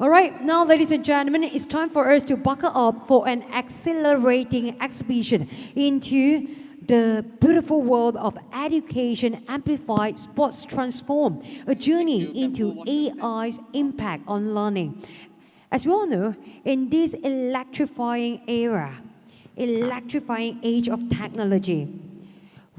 All right, now, ladies and gentlemen, it's time for us to buckle up for an exhilarating exhibition into the beautiful world of education amplified sports transform, a journey into AI's impact on learning. As we all know, in this electrifying age of technology,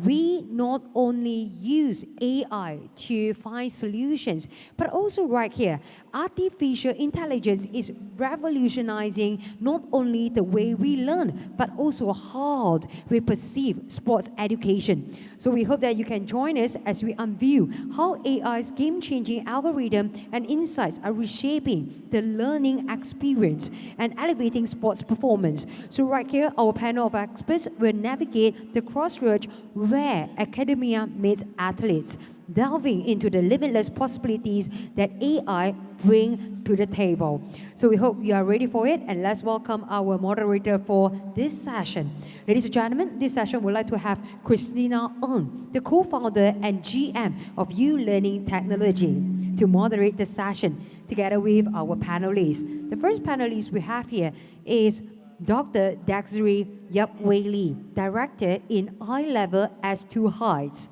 we not only use AI to find solutions, but also right here, artificial intelligence is revolutionizing not only the way we learn, but also how we perceive sports education. So we hope that you can join us as we unveil how AI's game-changing algorithm and insights are reshaping the learning experience and elevating sports performance. So right here, our panel of experts will navigate the crossroads where academia meets athletes, delving into the limitless possibilities that AI bring to the table. So we hope you are ready for it, and let's welcome our moderator for this session. Ladies and gentlemen, this session would like to have Chritina Ng, the co-founder and GM of ULearning Technology, to moderate the session together with our panelists. The first panelist we have here is Dr. Disiree Yap Wei Li, Director in I-Level S2 Heights.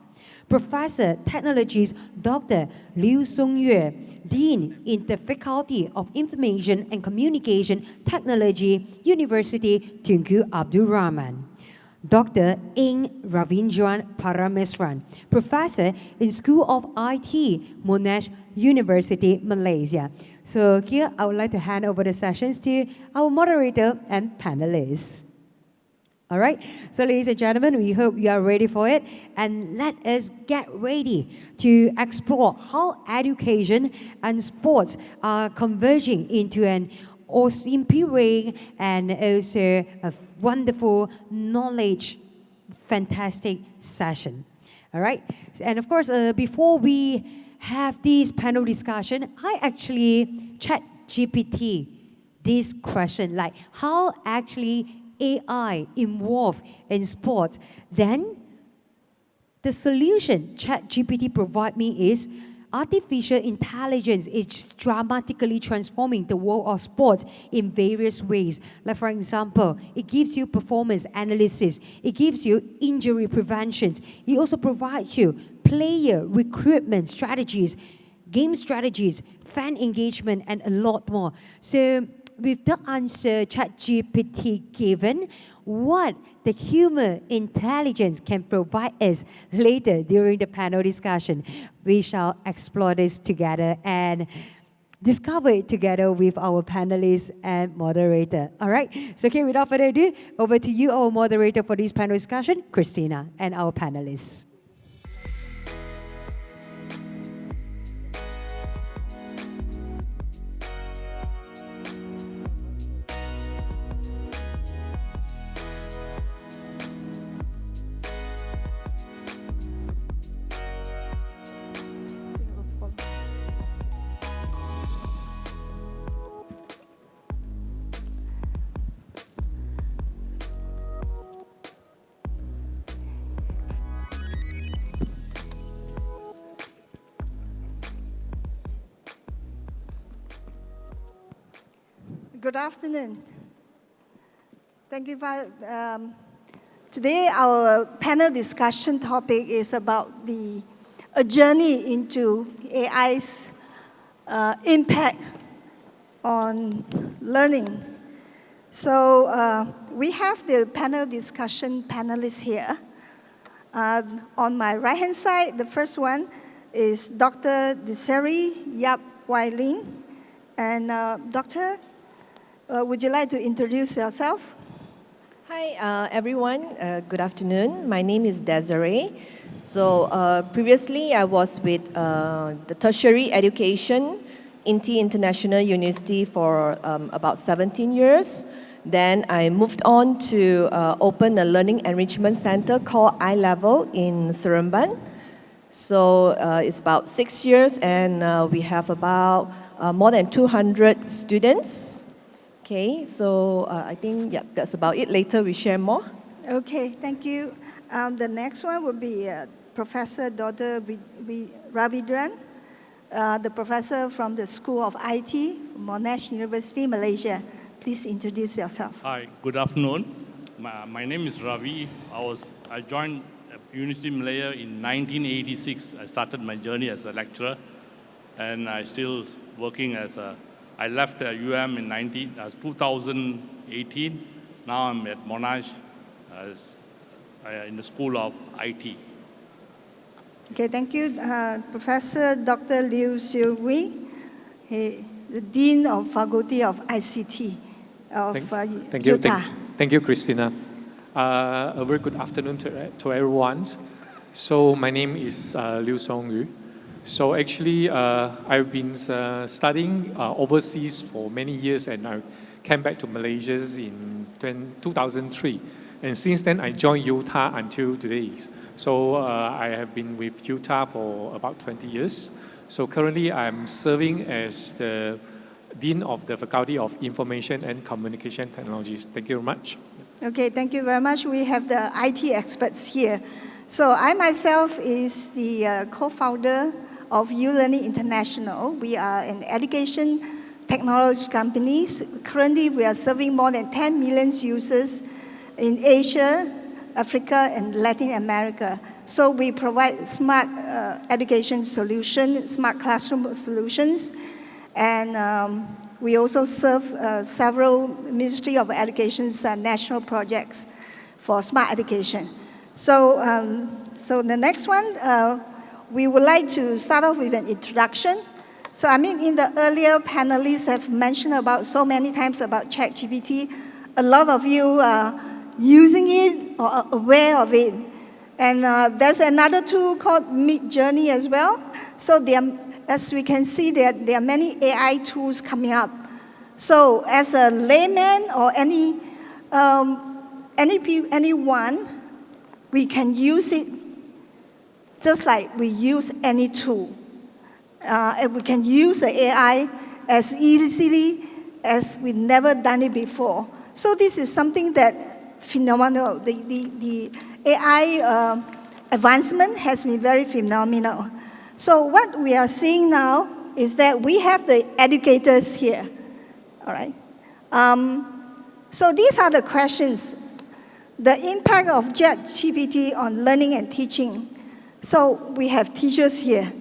Professor Technologies Dr. Liew, Dean in the Faculty of Information and Communication Technology, University, Tunku Abdul Rahman. Dr. Raveendran Paramesran, Professor in School of IT, Monash, University, Malaysia. So here, I would like to hand over the sessions to our moderator and panelists. All right, so ladies and gentlemen, we hope you are ready for it, and let us get ready to explore how education and sports are converging into an empowering and also a wonderful knowledge, fantastic session. All right, and of course, before we have this panel discussion, I actually ChatGPT this question, like how actually AI involved in sports. Then the solution ChatGPT provide me is artificial intelligence is dramatically transforming the world of sports in various ways. Like for example, it gives you performance analysis, it gives you injury preventions, it also provides you player recruitment strategies, game strategies, fan engagement, and a lot more. So with the answer ChatGPT given, what the human intelligence can provide us later during the panel discussion, we shall explore this together and discover it together with our panelists and moderator. All right, so okay, without further ado, over to you, our moderator for this panel discussion, Chritina, and our panelists. Good afternoon. Thank you for, today our panel discussion topic is about a journey into AI's impact on learning. So we have the panel discussion panelists here. On my right-hand side, the first one is Dr. Disiree Yap Wei Li. And Doctor, would you like to introduce yourself? Hi, everyone. Good afternoon. My name is Disiree. So previously, I was with the tertiary education, Inti International University for about 17 years. Then I moved on to open a learning enrichment center called I-Level in Seremban. So it's about 6 years, and we have about more than 200 students. Okay, so I think that's about it. Later we share more. Okay, thank you. The next one will be Professor Dr. Raveendran, the professor from the School of IT, Monash University, Malaysia. Please introduce yourself. Hi, good afternoon. My name is Ravi. I joined University of Malaya in 1986. I started my journey as a lecturer, and I still working I left UM in 2018. Now I'm at Monash in the School of IT. Okay, thank you, Professor Dr. Liew Wei, the Dean of Faculty of ICT of Thank you. UTAR. Thank you, Christina. A very good afternoon to everyone. So my name is Liew Yu. So actually, I've been studying overseas for many years, and I came back to Malaysia in 2003. And since then, I joined UTAR until today. So I have been with UTAR for about 20 years. So currently, I'm serving as the Dean of the Faculty of Information and Communication Technologies. Thank you very much. Okay, thank you very much. We have the IT experts here. So I myself is the co-founder of ULearning International. We are an education technology company. Currently, we are serving more than 10 million users in Asia, Africa, and Latin America. So we provide smart education solutions, smart classroom solutions, and we also serve several Ministry of Education's national projects for smart education. So, so the next one, we would like to start off with an introduction. So I mean, in the earlier panelists have mentioned about so many times about ChatGPT. A lot of you are using it or aware of it. And there's another tool called Midjourney as well. So as we can see, there are many AI tools coming up. So as a layman or anyone, we can use it just like we use any tool. And we can use the AI as easily as we've never done it before. So this is something that phenomenal. The AI advancement has been very phenomenal. So what we are seeing now is that we have the educators here. All right. So these are the questions. The impact of ChatGPT on learning and teaching. So we have teachers here.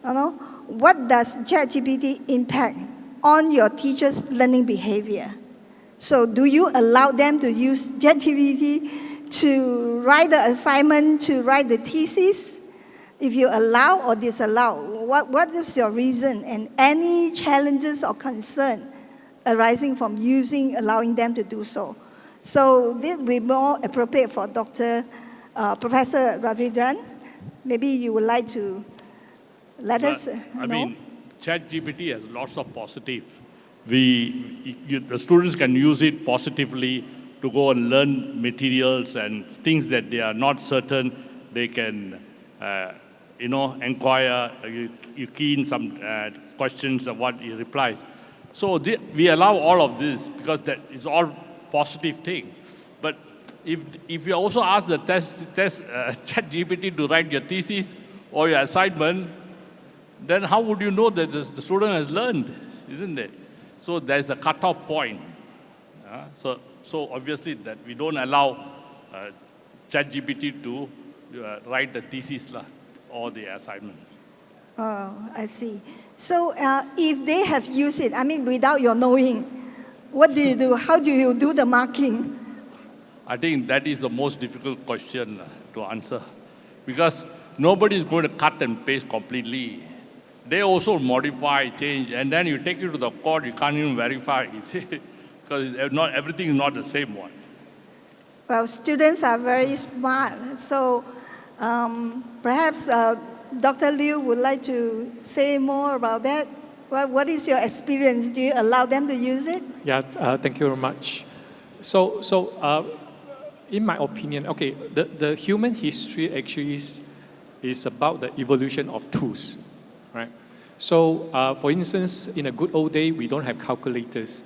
You know, what does ChatGPT impact on your teachers' learning behavior? So do you allow them to use ChatGPT to write the assignment, to write the thesis? If you allow or disallow, what is your reason, and any challenges or concern arising from allowing them to do so? So this will be more appropriate for Professor Raveendran. Maybe you would like to let us know. I mean, ChatGPT has lots of positive. The students can use it positively to go and learn materials and things that they are not certain. They can, inquire. You key in some questions of what he replies. So we allow all of this because that is all positive thing. But if you also ask the ChatGPT to write your thesis or your assignment, then how would you know that the student has learned, isn't it? So there's a cutoff point. So obviously that we don't allow ChatGPT to write the thesis or the assignment. Oh, I see. So if they have used it, I mean, without your knowing, what do you do? How do you do the marking? I think that is the most difficult question to answer, because nobody is going to cut and paste completely. They also modify, change, and then you take it to the court, you can't even verify it, because not everything is not the same one. Well, students are very smart, so perhaps Dr. Liew would like to say more about that. What is your experience? Do you allow them to use it? Yeah, thank you very much. So in my opinion, okay, the human history actually is about the evolution of tools, right? So for instance, in a good old day, we don't have calculators.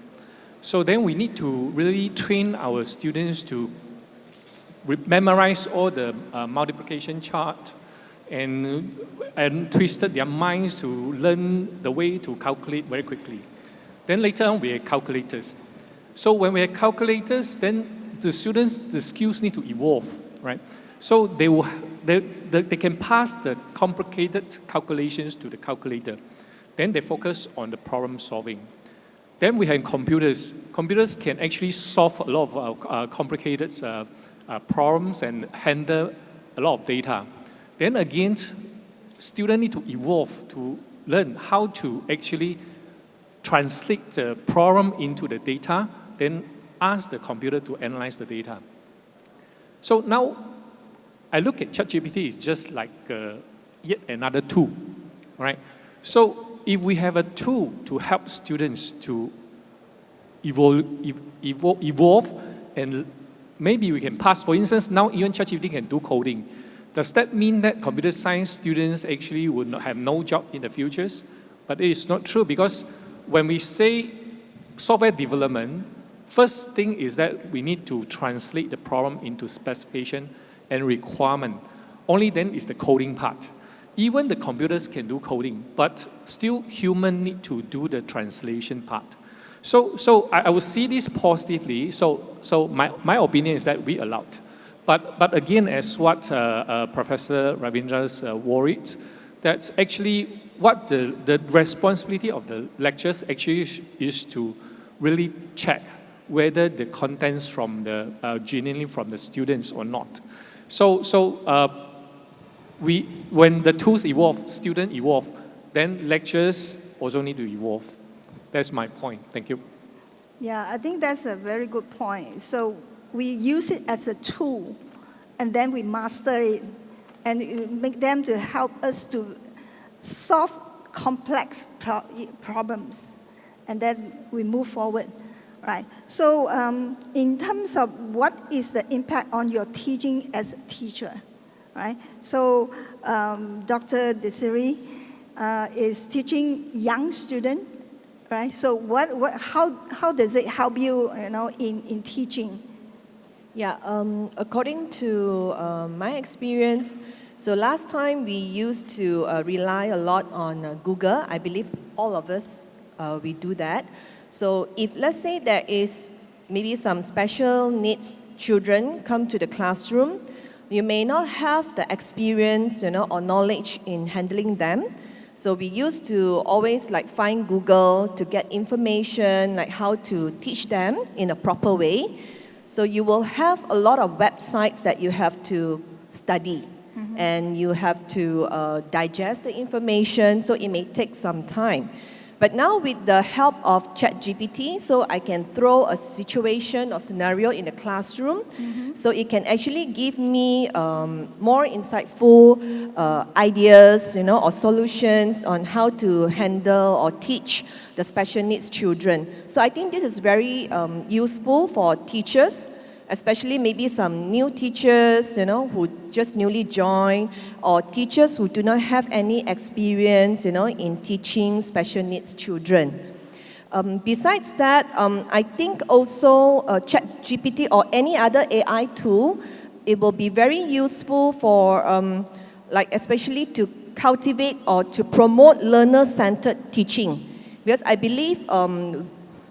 So then we need to really train our students to memorize all the multiplication chart and twisted their minds to learn the way to calculate very quickly. Then later on, we have calculators. So when we have calculators, then the students, the skills need to evolve, right? So they can pass the complicated calculations to the calculator. Then they focus on the problem solving. Then we have computers. Computers can actually solve a lot of complicated problems and handle a lot of data. Then again, students need to evolve to learn how to actually translate the problem into the data, then ask the computer to analyze the data. So now, I look at ChatGPT, it's just like yet another tool, right? So if we have a tool to help students to evolve and maybe we can pass, for instance, now even ChatGPT can do coding. Does that mean that computer science students actually would not have no job in the futures? But it is not true, because when we say software development, first thing is that we need to translate the problem into specification and requirement. Only then is the coding part. Even the computers can do coding, but still human need to do the translation part. So I would see this positively. So my opinion is that we allowed. But again, as what Professor Ravindran's worried, that's actually what the responsibility of the lectures actually is to really check whether the contents from the genuinely from the students or not. When the tools evolve, students evolve, then lectures also need to evolve. That's my point. Thank you. Yeah, I think that's a very good point. So we use it as a tool, and then we master it, and make them to help us to solve complex problems, and then we move forward, right? So in terms of what is the impact on your teaching as a teacher, right? So Dr. Disiree is teaching young students, right? So how does it help you, in teaching? Yeah, according to my experience, so last time we used to rely a lot on Google. I believe all of us, we do that. So if let's say there is maybe some special needs children come to the classroom, you may not have the experience, or knowledge in handling them. So we used to always find Google to get information, like how to teach them in a proper way. So you will have a lot of websites that you have to study. Mm-hmm. And you have to digest the information, so it may take some time. But now with the help of ChatGPT, so I can throw a situation or scenario in the classroom, mm-hmm. so it can actually give me more insightful ideas, or solutions on how to handle or teach the special needs children. So I think this is very useful for teachers, especially maybe some new teachers, who just newly joined, or teachers who do not have any experience, in teaching special needs children. Besides that, I think also ChatGPT or any other AI tool, it will be very useful for, especially to cultivate or to promote learner-centered teaching. Because I believe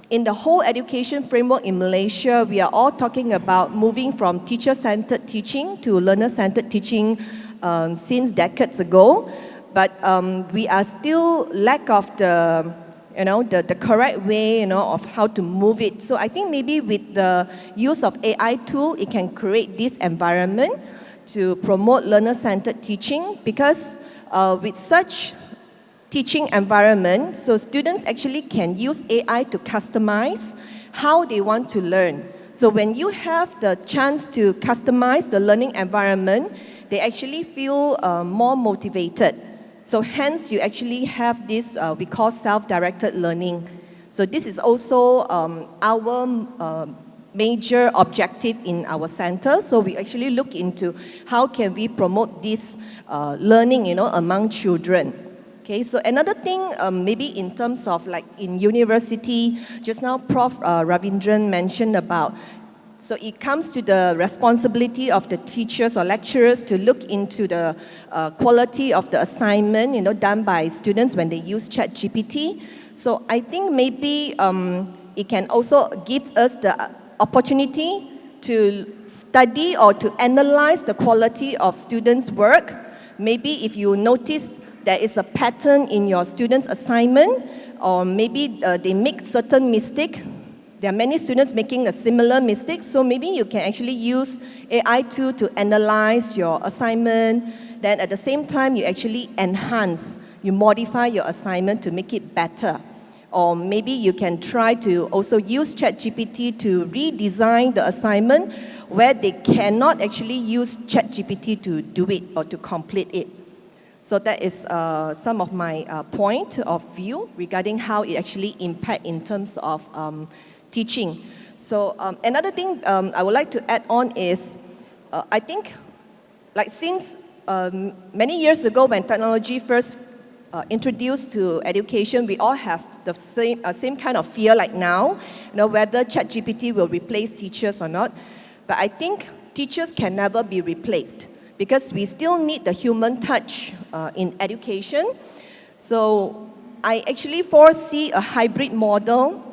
in the whole education framework in Malaysia, we are all talking about moving from teacher-centered teaching to learner-centered teaching since decades ago. But we are still lack of the correct way, of how to move it. So I think maybe with the use of AI tool, it can create this environment to promote learner-centered teaching, because with such teaching environment, so students actually can use AI to customize how they want to learn. So when you have the chance to customize the learning environment, they actually feel more motivated. So hence you actually have this we call self-directed learning. So this is also our major objective in our center. So we actually look into how can we promote this learning, among children. Okay, so another thing, maybe in terms of in university, just now Prof. Raveendran mentioned about, so it comes to the responsibility of the teachers or lecturers to look into the quality of the assignment, done by students when they use ChatGPT. So I think maybe it can also give us the opportunity to study or to analyze the quality of students' work. Maybe if you notice there is a pattern in your students' assignment, or maybe they make certain mistake. There are many students making a similar mistake, so maybe you can actually use AI tool to analyze your assignment. Then at the same time, you actually enhance, you modify your assignment to make it better. Or maybe you can try to also use ChatGPT to redesign the assignment where they cannot actually use ChatGPT to do it or to complete it. So that is some of my point of view regarding how it actually impact in terms of teaching. So another thing I would like to add on is, I think, like since many years ago when technology first introduced to education, we all have the same kind of fear like now, whether ChatGPT will replace teachers or not. But I think teachers can never be replaced because we still need the human touch in education. So I actually foresee a hybrid model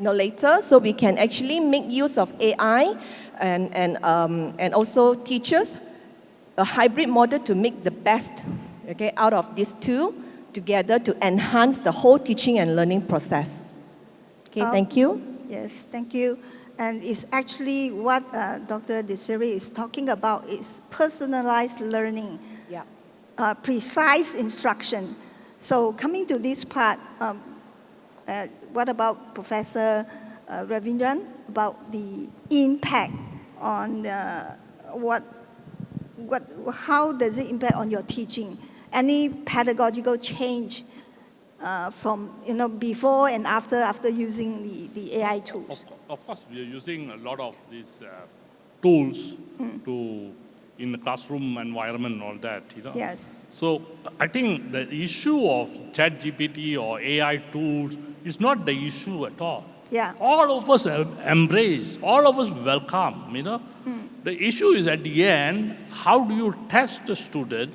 later, so we can actually make use of AI and also teachers, a hybrid model to make the best out of these two together to enhance the whole teaching and learning process. Thank you. Yes, thank you. And it's actually what Dr. Disiree is talking about is personalized learning, precise instruction. So coming to this part, what about Professor Raveendran about the impact on how does it impact on your teaching? Any pedagogical change from before and after using the AI tools? Of course, we are using a lot of these tools in the classroom environment and all that. Yes. So I think the issue of ChatGPT or AI tools is not the issue at all. Yeah. All of us embrace, all of us welcome. The issue is at the end, how do you test the student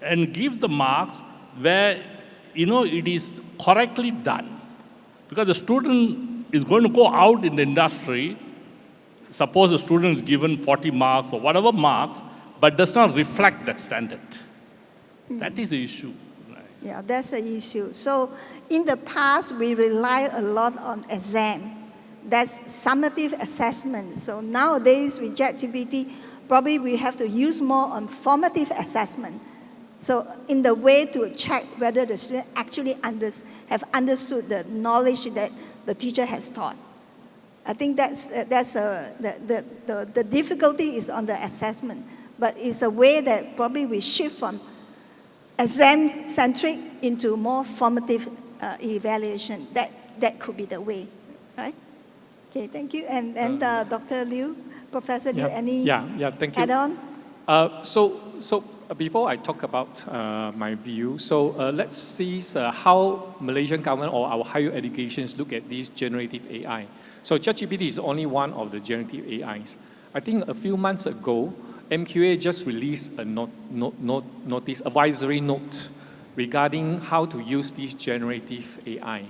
and give the marks where it is correctly done? Because the student is going to go out in the industry, suppose the student is given 40 marks or whatever marks, but does not reflect that standard. That is the issue. Yeah, that's the issue. So in the past, we rely a lot on exam. That's summative assessment. So nowadays, with ChatGPT, probably we have to use more on formative assessment. So in the way to check whether the student actually have understood the knowledge that the teacher has taught. I think that's the difficulty is on the assessment, but it's a way that probably we shift from exam-centric into more formative evaluation. That could be the way, right? Okay, thank you. And Dr. Liew, Professor Liew, any thank you. add-on? So before I talk about my view, let's see how Malaysian government or our higher educations look at this generative AI. So ChatGPT is only one of the generative AIs. I think a few months ago, MQA just released a notice, advisory note regarding how to use this generative AI.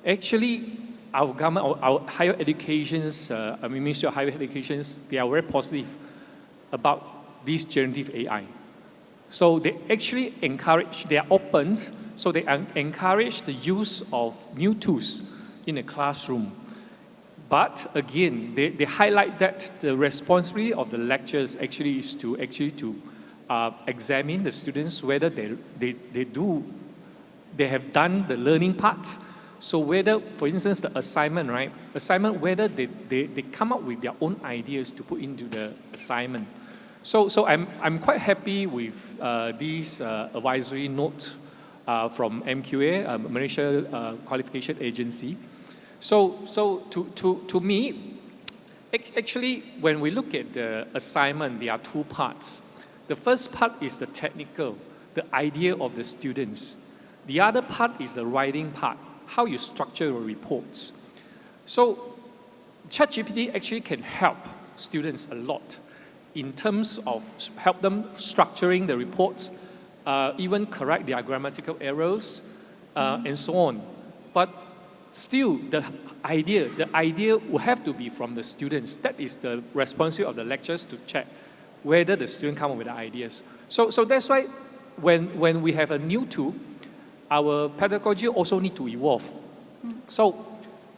Actually, our government, or our higher educations, Ministry of Higher Educations, they are very positive about this generative AI. So they actually encourage, they are open, so they encourage the use of new tools in the classroom. But again, they highlight that the responsibility of the lecturers actually is to examine the students whether they have done the learning part. So whether, for instance, the assignment, right? Assignment, whether they come up with their own ideas to put into the assignment. So I'm quite happy with this advisory note from MQA, Malaysia Qualification Agency. So to me, actually, when we look at the assignment, there are two parts. The first part is the technical, the idea of the students. The other part is the writing part, how you structure your reports. So ChatGPT actually can help students a lot in terms of help them structuring the reports, even correct their grammatical errors, and so on. still the idea will have to be from the students. That is the responsibility of the lecturers to check whether the student come up with the ideas. So that's why when we have a new tool, our pedagogy also need to evolve. So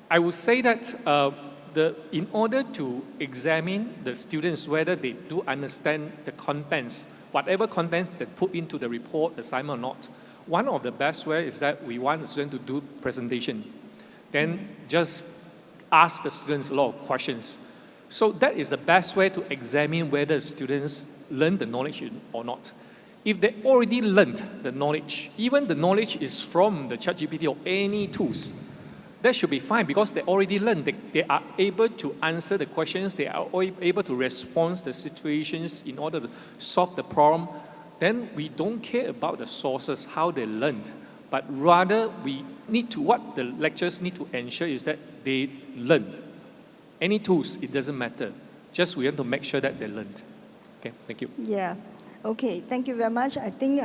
I would say that in order to examine the students whether they do understand the contents, whatever contents they put into the report, assignment or not, one of the best way is that we want the student to do presentation. Then just ask the students a lot of questions. So that is the best way to examine whether students learn the knowledge or not. If they already learned the knowledge, even the knowledge is from the ChatGPT or any tools, that should be fine because they already learned. They are able to answer the questions. They are able to respond to the situations in order to solve the problem. Then we don't care about the sources, how they learned. But rather, what the lecturers need to ensure is that they learned. Any tools, it doesn't matter. Just we have to make sure that they learned. Okay, thank you. Yeah. Okay, thank you very much. I think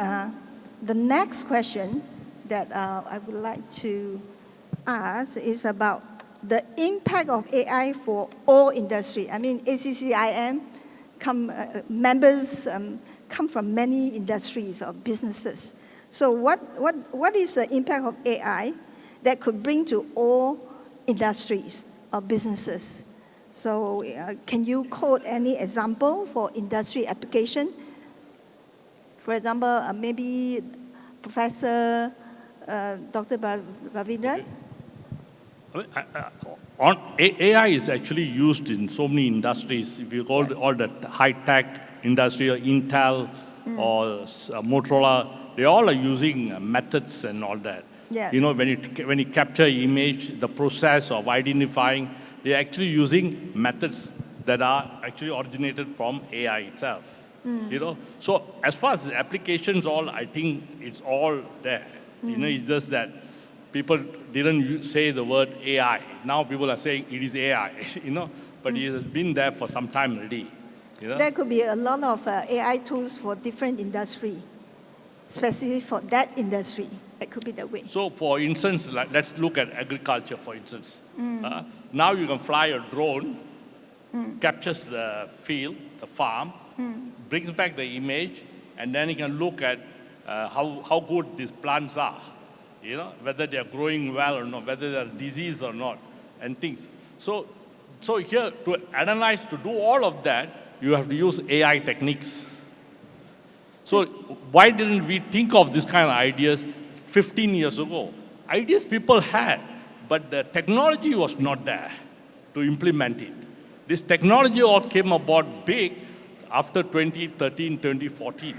the next question that I would like to ask is about the impact of AI for all industry. I mean, ACCIM members come from many industries or businesses. So what is the impact of AI that could bring to all industries or businesses? So can you quote any example for industry application? For example, maybe Professor Dr. Raveendran? AI is actually used in so many industries. If you call all the high-tech industry, or Intel or Motorola, they all are using methods and all that. Yeah. You know, when you capture image, the process of identifying, they're actually using methods that are actually originated from AI itself. You know, so as far as the applications, I think it's all there. You know, it's just that people didn't say the word AI. Now people are saying it is AI. You know, but it has been there for some time already. You know? There could be a lot of AI tools for different industry, specific for that industry. That could be the way. So, for instance, let's look at agriculture. For instance, now you can fly a drone, captures the field, the farm. Brings back the image, and then you can look at how good these plants are, you know, whether they are growing well or not, whether they are diseased or not, and things. So here, to analyze, to do all of that, you have to use AI techniques. So why didn't we think of this kind of ideas 15 years ago? Ideas people had, but the technology was not there to implement it. This technology all came about big after 2013, 2014,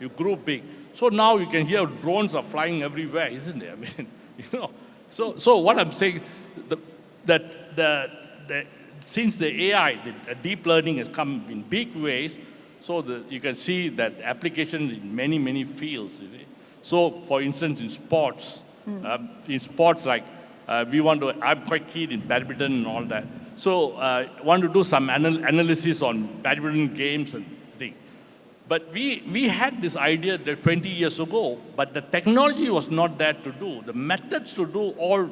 you grew big. So now you can hear drones are flying everywhere, isn't it? I mean, you know. So what I'm saying, since the AI, the deep learning has come in big ways, so you can see that applications in many, many fields. You see. So for instance, in sports, like I'm quite keen in badminton and all that. So want to do some analysis on badminton games and things. But we had this idea that 20 years ago, but the technology was not there to do. The methods to do all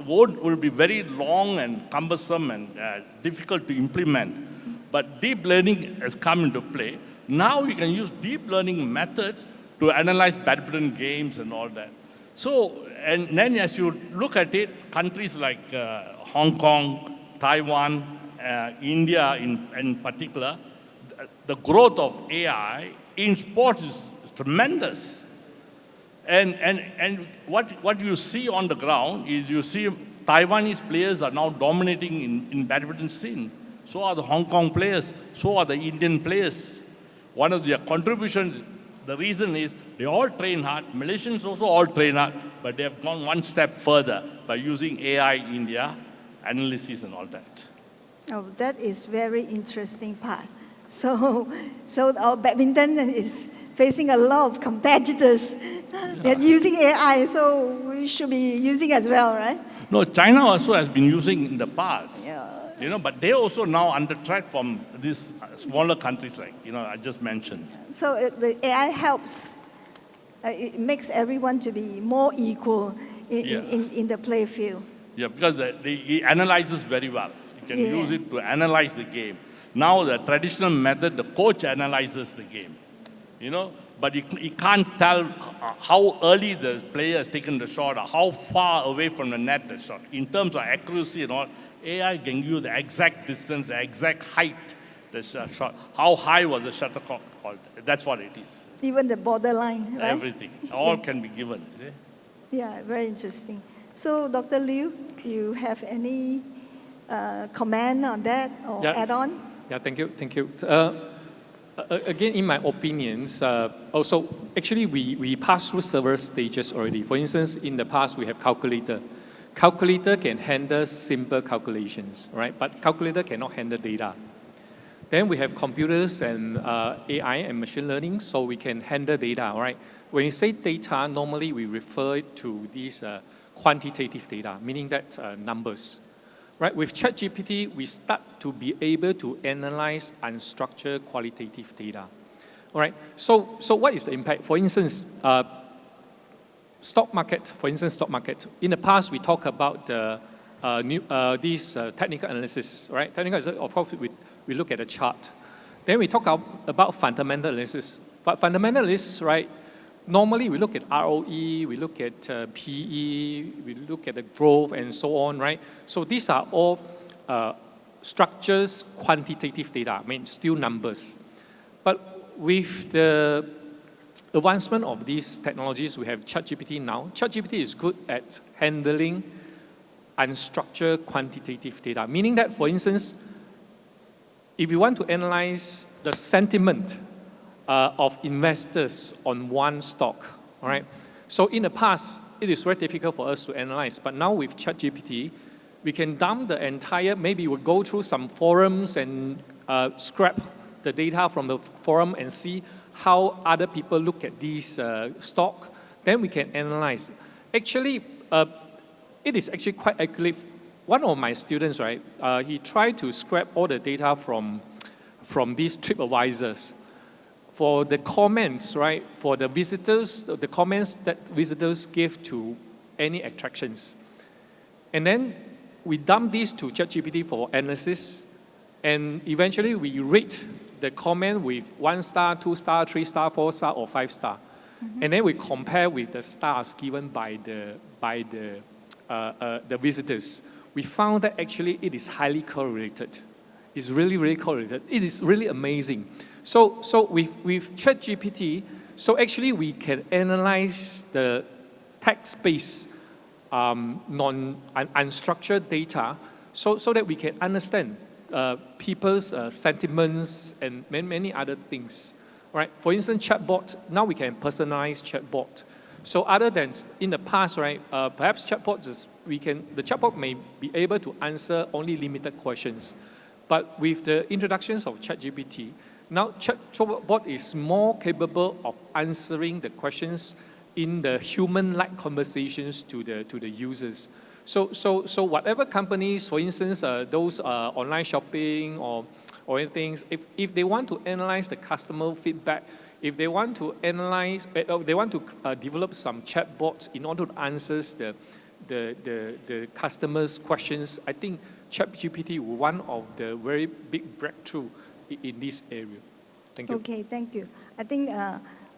will be very long and cumbersome and difficult to implement. But deep learning has come into play. Now you can use deep learning methods to analyze badminton games and all that. So, and then as you look at it, countries like Hong Kong, Taiwan, India in particular, the growth of AI in sports is tremendous. And what you see on the ground is you see Taiwanese players are now dominating in badminton scene. So are the Hong Kong players. So are the Indian players. One of their contributions, the reason is they all train hard. Malaysians also all train hard, but they have gone one step further by using AI in India, analysis and all that. Oh, that is very interesting part. So our badminton is facing a lot of competitors that using AI, so we should be using as well, right? No, China also has been using in the past. Yeah. You know, but they also now under threat from these smaller countries like, you know, I just mentioned. So the AI helps, it makes everyone to be more equal in the play field. Yeah, because it analyzes very well. You can use it to analyze the game. Now, the traditional method, the coach analyzes the game, but he can't tell how early the player has taken the shot or how far away from the net the shot. In terms of accuracy and all, AI can give you the exact distance, the exact height, the shot, how high was the shuttlecock. That's what it is. Even the borderline, right? Everything, all can be given. Yeah, very interesting. So, Dr. Liew, you have any comment on that or add on? Yeah, thank you. Again, in my opinions, also, actually, we passed through several stages already. For instance, in the past, we have calculator. Calculator can handle simple calculations, right? But calculator cannot handle data. Then we have computers and AI and machine learning, so we can handle data, right? When you say data, normally we refer to these quantitative data, meaning that numbers. Right, with ChatGPT, we start to be able to analyze unstructured qualitative data. All right, so what is the impact? For instance, stock market. In the past, we talk about these technical analysis, right? Technical analysis, of course, we look at the chart. Then we talk about fundamental analysis. But fundamental analysis, right? Normally, we look at ROE, we look at PE, we look at the growth and so on, right? So these are all structures, quantitative data, I mean, still numbers. But with the advancement of these technologies, we have ChatGPT now. ChatGPT is good at handling unstructured quantitative data, meaning that, for instance, if you want to analyze the sentiment of investors on one stock, all right? So in the past, it is very difficult for us to analyze, but now with ChatGPT, we can dump the entire, maybe we'll go through some forums and scrap the data from the forum and see how other people look at these stock. Then we can analyze. Actually, it is actually quite accurate. One of my students, right, he tried to scrap all the data from these TripAdvisors. For the comments, right, for the visitors, the comments that visitors give to any attractions. And then we dump these to ChatGPT for analysis, and eventually we rate the comment with 1 star, 2 star, 3 star, 4 star, or 5 star. Mm-hmm. And then we compare with the stars given by the visitors. We found that actually it is highly correlated. It's really, really correlated. It is really amazing. So with ChatGPT, so actually we can analyze the text-based, unstructured data so that we can understand people's sentiments and many other things. Right? For instance, chatbot, now we can personalize chatbot. So other than in the past, right, perhaps the chatbot may be able to answer only limited questions. But with the introductions of ChatGPT, now chatbot is more capable of answering the questions in the human-like conversations to the users. So whatever companies, for instance, those online shopping or anything, if they want to analyze the customer feedback, if they want to analyze, they want to develop some chatbots in order to answer the customers' questions, I think ChatGPT was one of the very big breakthrough in this area. Thank you. Okay, thank you. I think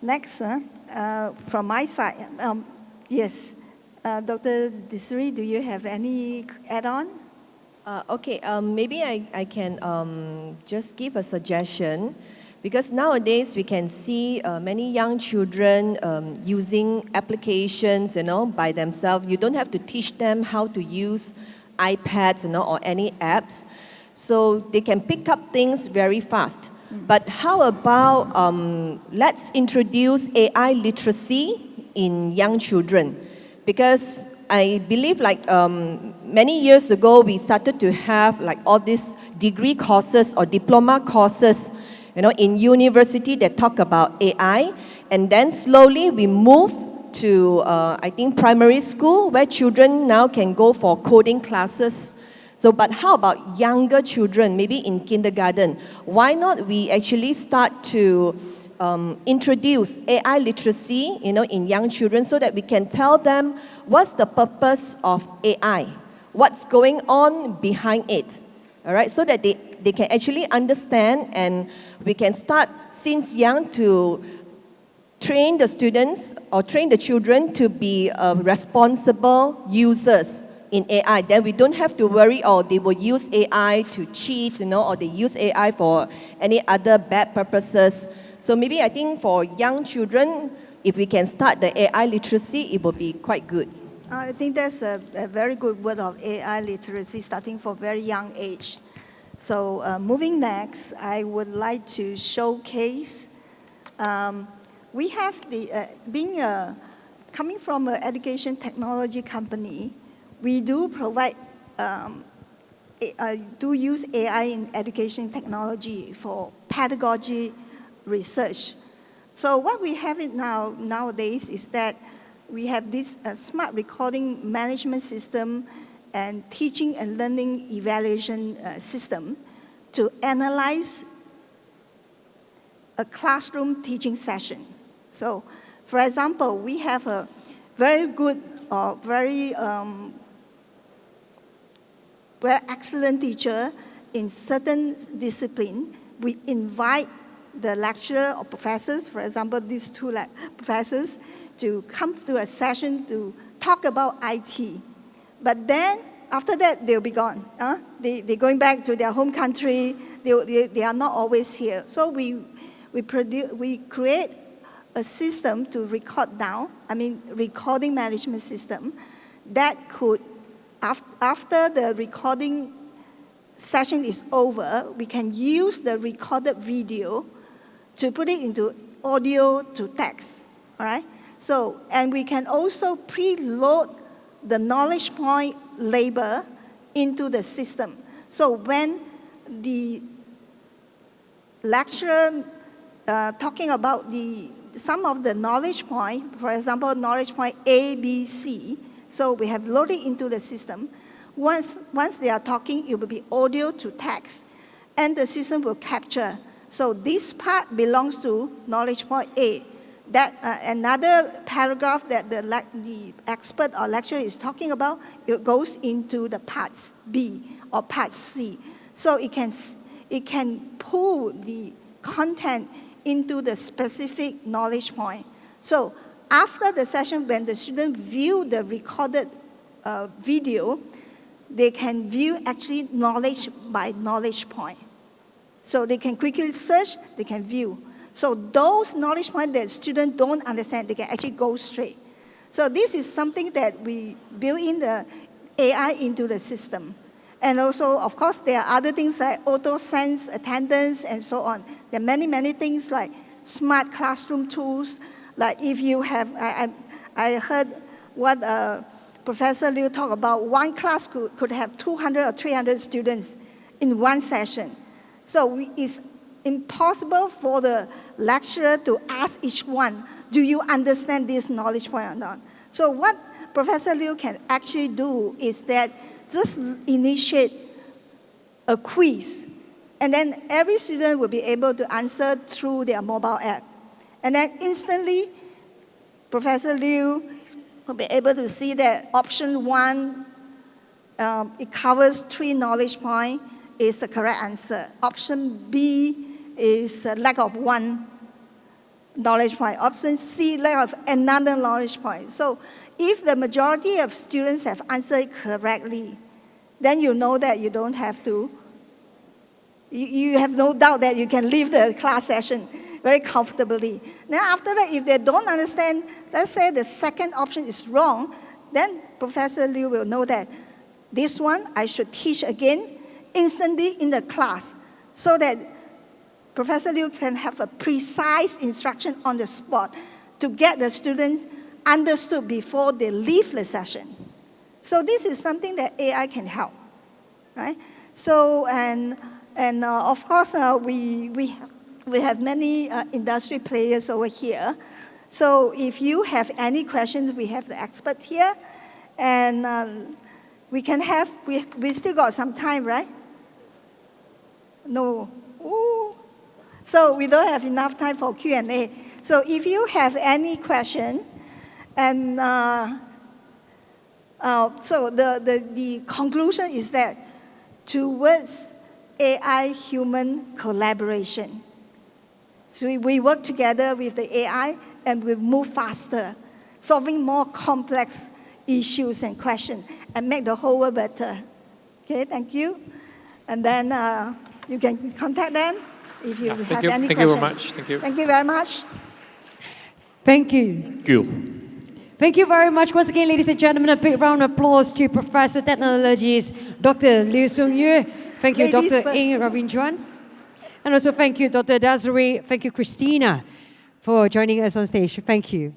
next, from my side, yes, Dr. Disiree, do you have any add-on? Okay, maybe I can just give a suggestion, because nowadays we can see many young children using applications, by themselves. You don't have to teach them how to use iPads, or any apps. So they can pick up things very fast. But how about let's introduce AI literacy in young children? Because I believe many years ago, we started to have all these degree courses or diploma courses, in university that talk about AI. And then slowly we move to, I think, primary school, where children now can go for coding classes. So, but how about younger children, maybe in kindergarten? Why not we actually start to introduce AI literacy, in young children, so that we can tell them what's the purpose of AI? What's going on behind it? All right, so that they can actually understand, and we can start since young to train the students or train the children to be responsible users in AI. Then we don't have to worry, oh, they will use AI to cheat, or they use AI for any other bad purposes. So maybe I think for young children, if we can start the AI literacy, it will be quite good. I think that's a very good word of AI literacy, starting from very young age. So moving next, I would like to showcase, we have coming from an education technology company, we do provide, do use AI in education technology for pedagogy research. So what we have it nowadays is that we have this smart recording management system and teaching and learning evaluation system to analyze a classroom teaching session. So, for example, we have a very good or very excellent teacher in certain discipline. We invite the lecturer or professors, for example, these two professors, to come to a session to talk about IT. But then, after that, they'll be gone. They're going back to their home country. They are not always here. So we create a system to record down, recording management system that could, after the recording session is over, we can use the recorded video to put it into audio to text, all right? So, and we can also preload the knowledge point label into the system. So when the lecturer talking about some of the knowledge point, for example, knowledge point A, B, C, so we have loaded into the system. Once they are talking, it will be audio to text, and the system will capture. So this part belongs to knowledge point A. That another paragraph that the expert or lecturer is talking about, it goes into the parts B or part C. So it can pull the content into the specific knowledge point. So after the session, when the student view the recorded video, they can view actually knowledge by knowledge point. So they can quickly search, they can view. So those knowledge points that students don't understand, they can actually go straight. So this is something that we build in the AI into the system. And also, of course, there are other things like auto-sense, attendance, and so on. There are many, many things like smart classroom tools. Like if you have, I heard what Professor Liew talked about, one class could have 200 or 300 students in one session. So it's impossible for the lecturer to ask each one, do you understand this knowledge point or not? So what Professor Liew can actually do is that just initiate a quiz, and then every student will be able to answer through their mobile app. And then instantly, Professor Liew will be able to see that option 1, it covers 3 knowledge points, is the correct answer. Option B is a lack of 1 knowledge point. Option C, lack of another knowledge point. So if the majority of students have answered correctly, then you know that you don't have to, you have no doubt that you can leave the class session very comfortably. Then after that, if they don't understand, let's say the second option is wrong, then Professor Liew will know that this one I should teach again instantly in the class, so that Professor Liew can have a precise instruction on the spot to get the students understood before they leave the session. So this is something that AI can help, right? So, and of course, we have many industry players over here. So if you have any questions, we have the expert here, and we can have, we still got some time, right? No. Ooh. So we don't have enough time for Q&A. So if you have any question, and So the conclusion is that towards AI-human collaboration. So we work together with the AI and we move faster, solving more complex issues and questions, and make the whole world better. Okay, thank you. And then you can contact them if you have any questions. Thank you very much. Thank you. Thank you very much. Thank you. Thank you. Thank you very much once again, ladies and gentlemen. A big round of applause to Professor Technologies, Dr. Liew Thank you, Ladies Dr. first. Ng Raveendran. And also thank you, Dr. Disiree. Thank you, Chritina, for joining us on stage. Thank you.